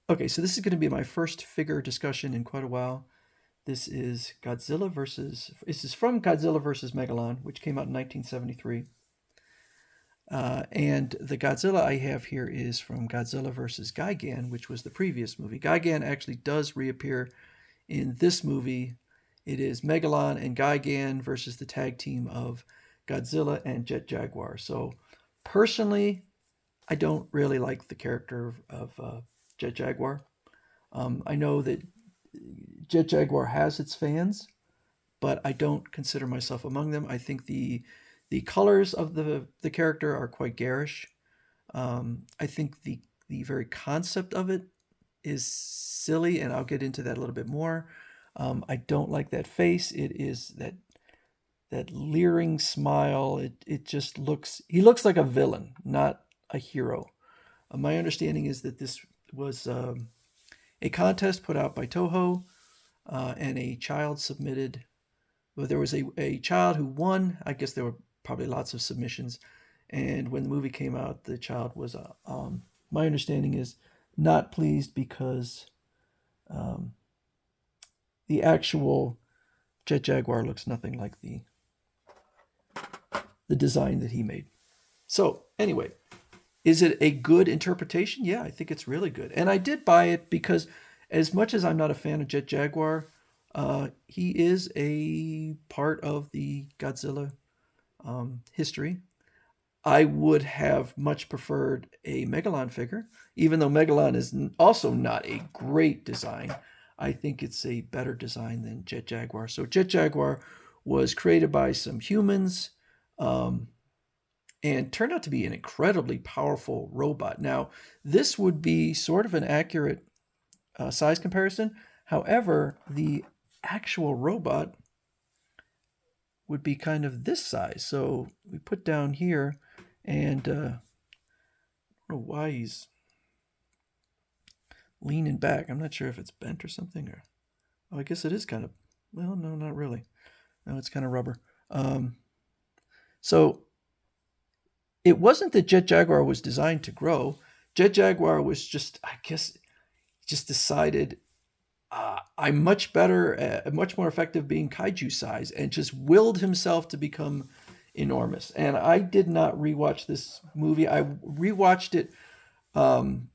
Okay, so this is going to be my first figure discussion in quite a while. This is Godzilla versus. This is from Godzilla versus Megalon, which came out in 1973. And the Godzilla I have here is from Godzilla versus Gigan, which was the previous movie. Gigan actually does reappear in this movie. It is Megalon and Gigan versus the tag team of Godzilla and Jet Jaguar. So, personally, I don't really like the character of Jet Jaguar. I know that Jet Jaguar has its fans, but I don't consider myself among them. I think the colors of the character are quite garish. I think the very concept of it is silly, and I'll get into that a little bit more. I don't like that face. It is that leering smile. It just looks. He looks like a villain, not a hero. My understanding is that this was a contest put out by Toho, and a child submitted. Well, there was a child who won. I guess there were probably lots of submissions, and when the movie came out, the child was, my understanding is, not pleased because um, the actual Jet Jaguar looks nothing like the design that he made. So anyway, is it a good interpretation? Yeah, I think it's really good. And I did buy it because, as much as I'm not a fan of Jet Jaguar, he is a part of the Godzilla history. I would have much preferred a Megalon figure, even though Megalon is also not a great design. I think it's a better design than Jet Jaguar. So Jet Jaguar was created by some humans, um, and turned out to be an incredibly powerful robot. Now, this would be sort of an accurate size comparison. However, the actual robot would be kind of this size. So we put down here, and I don't know why he's leaning back. I'm not sure if it's bent or something. Or oh, I guess it is kind of. Well, no, not really. No, it's kind of rubber. So it wasn't that Jet Jaguar was designed to grow. Jet Jaguar was just, I guess, just decided I'm much better, much more effective being kaiju size, and just willed himself to become enormous. And I did not rewatch this movie. I rewatched it um,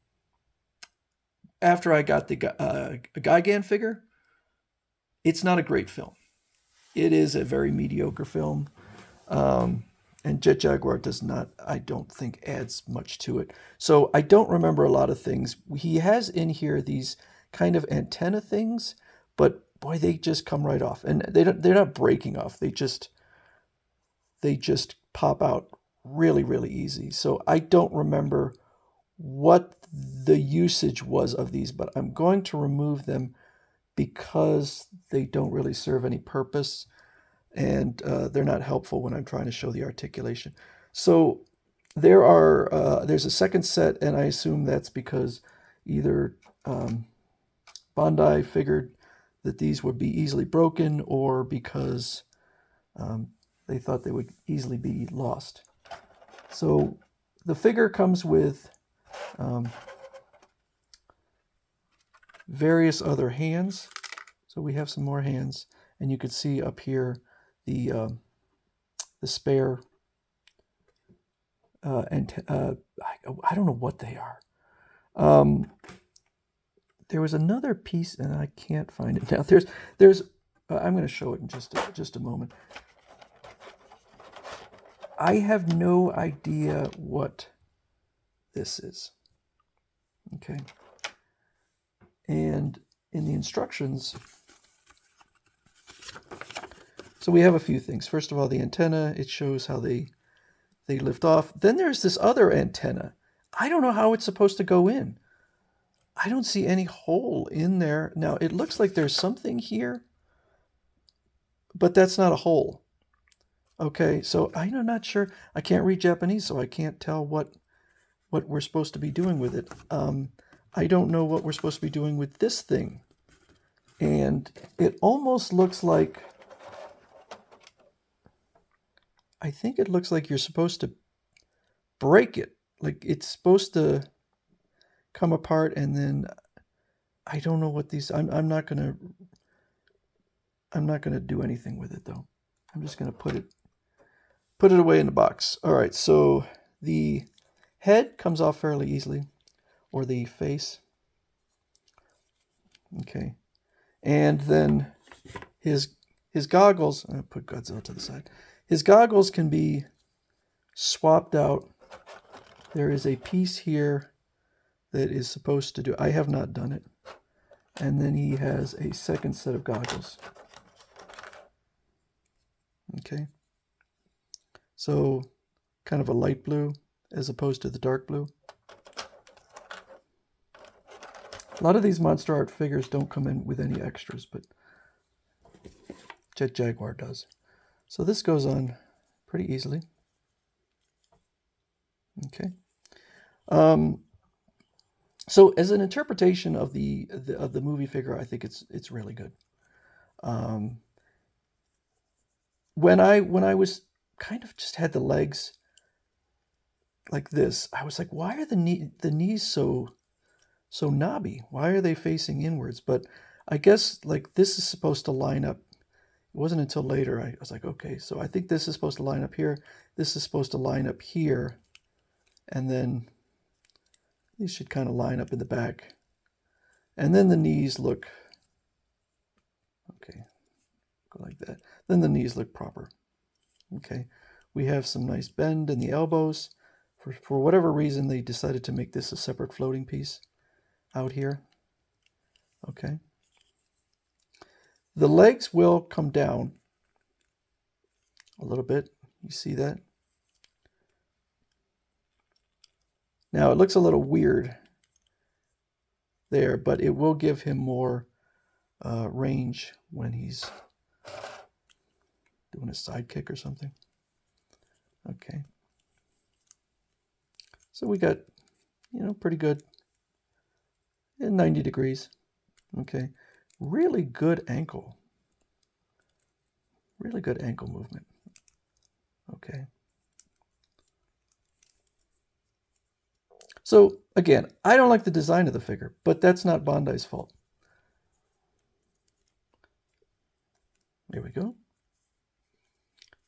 after I got the Gigan figure. It's not a great film. It is a very mediocre film. Um, and Jet Jaguar does not, I don't think, adds much to it. So I don't remember a lot of things. He has in here these kind of antenna things, but boy, they just come right off, and they're not breaking off. They just pop out really really easy. So I don't remember what the usage was of these, but I'm going to remove them because they don't really serve any purpose, and they're not helpful when I'm trying to show the articulation. So there's a second set, and I assume that's because either Bandai figured that these would be easily broken, or because um, they thought they would easily be lost. So the figure comes with um, various other hands. So we have some more hands, and you can see up here the the spare and I don't know what they are. Um, there was another piece, and I can't find it now. There's I'm going to show it in just a moment. I have no idea what this is. Okay, and in the instructions, so we have a few things. First of all, the antenna. It shows how they lift off. Then there's this other antenna. I don't know how it's supposed to go in. I don't see any hole in there. Now, it looks like there's something here, but that's not a hole. Okay, so I'm not sure. I can't read Japanese, so I can't tell what we're supposed to be doing with it. I don't know what we're supposed to be doing with this thing. And it almost looks like, I think it looks like you're supposed to break it. Like it's supposed to come apart and then I don't know what these. I'm not gonna. I'm not gonna do anything with it though. I'm just gonna put it away in the box. All right. So the head comes off fairly easily, or the face. Okay, and then his goggles. I'll put Godzilla to the side. His goggles can be swapped out. There is a piece here that is supposed to do. I have not done it. And then he has a second set of goggles. Okay. So kind of a light blue as opposed to the dark blue. A lot of these Monster Art figures don't come in with any extras, but Jet Jaguar does. So this goes on pretty easily. Okay. So as an interpretation of the movie figure, I think it's really good. When I was kind of just had the legs like this, I was like, why are the knees so knobby? Why are they facing inwards? But I guess like this is supposed to line up. It wasn't until later I was like, okay, so I think this is supposed to line up here. This is supposed to line up here. And then these should kind of line up in the back. And then the knees look, okay, go like that. Then the knees look proper. Okay, we have some nice bend in the elbows. For whatever reason, they decided to make this a separate floating piece out here. Okay. The legs will come down a little bit. You see that? Now, it looks a little weird there, but it will give him more range when he's doing a side kick or something. Okay. So we got, pretty good. 90 degrees. Okay. Really good ankle. Really good ankle movement. Okay. So again, I don't like the design of the figure, but that's not Bandai's fault. There we go.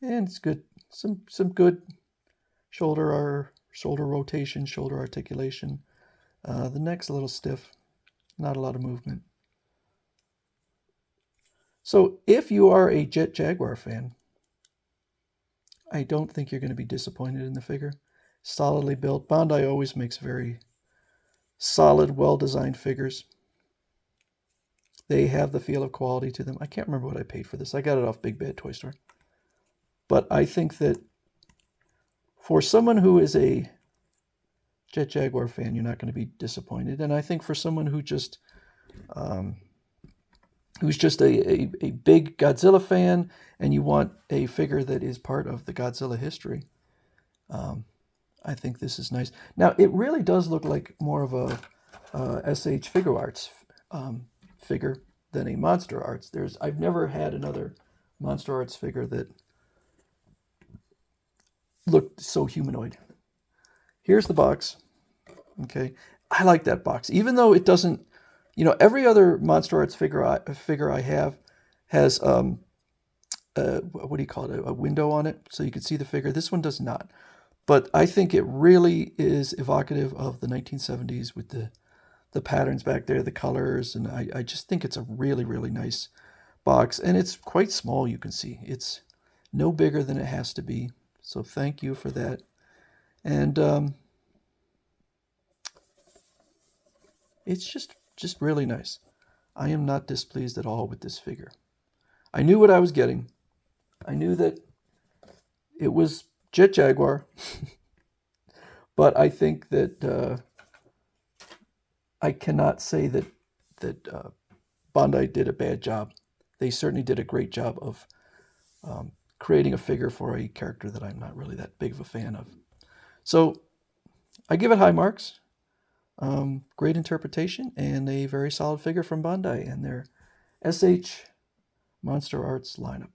And it's good. Some good shoulder rotation, shoulder articulation. The neck's a little stiff. Not a lot of movement. So if you are a Jet Jaguar fan, I don't think you're going to be disappointed in the figure. Solidly built. Bandai always makes very solid, well-designed figures. They have the feel of quality to them. I can't remember what I paid for this. I got it off Big Bad Toy Store. But I think that for someone who is a Jet Jaguar fan, you're not going to be disappointed. And I think for someone who's just a big Godzilla fan and you want a figure that is part of the Godzilla history, I think this is nice. Now, it really does look like more of a S.H. Figure Arts figure than a Monster Arts. I've never had another Monster Arts figure that looked so humanoid. Here's the box. Okay, I like that box, even though it doesn't. Every other Monster Arts figure I have has what do you call it? A window on it, so you can see the figure. This one does not. But I think it really is evocative of the 1970s with the patterns back there, the colors, and I just think it's a really, really nice box. And it's quite small, you can see. It's no bigger than it has to be. So thank you for that. And it's just really nice. I am not displeased at all with this figure. I knew what I was getting. I knew that it was Jet Jaguar, but I think that I cannot say that Bandai did a bad job. They certainly did a great job of creating a figure for a character that I'm not really that big of a fan of. So I give it high marks. Great interpretation and a very solid figure from Bandai and their S.H. Monster Arts lineup.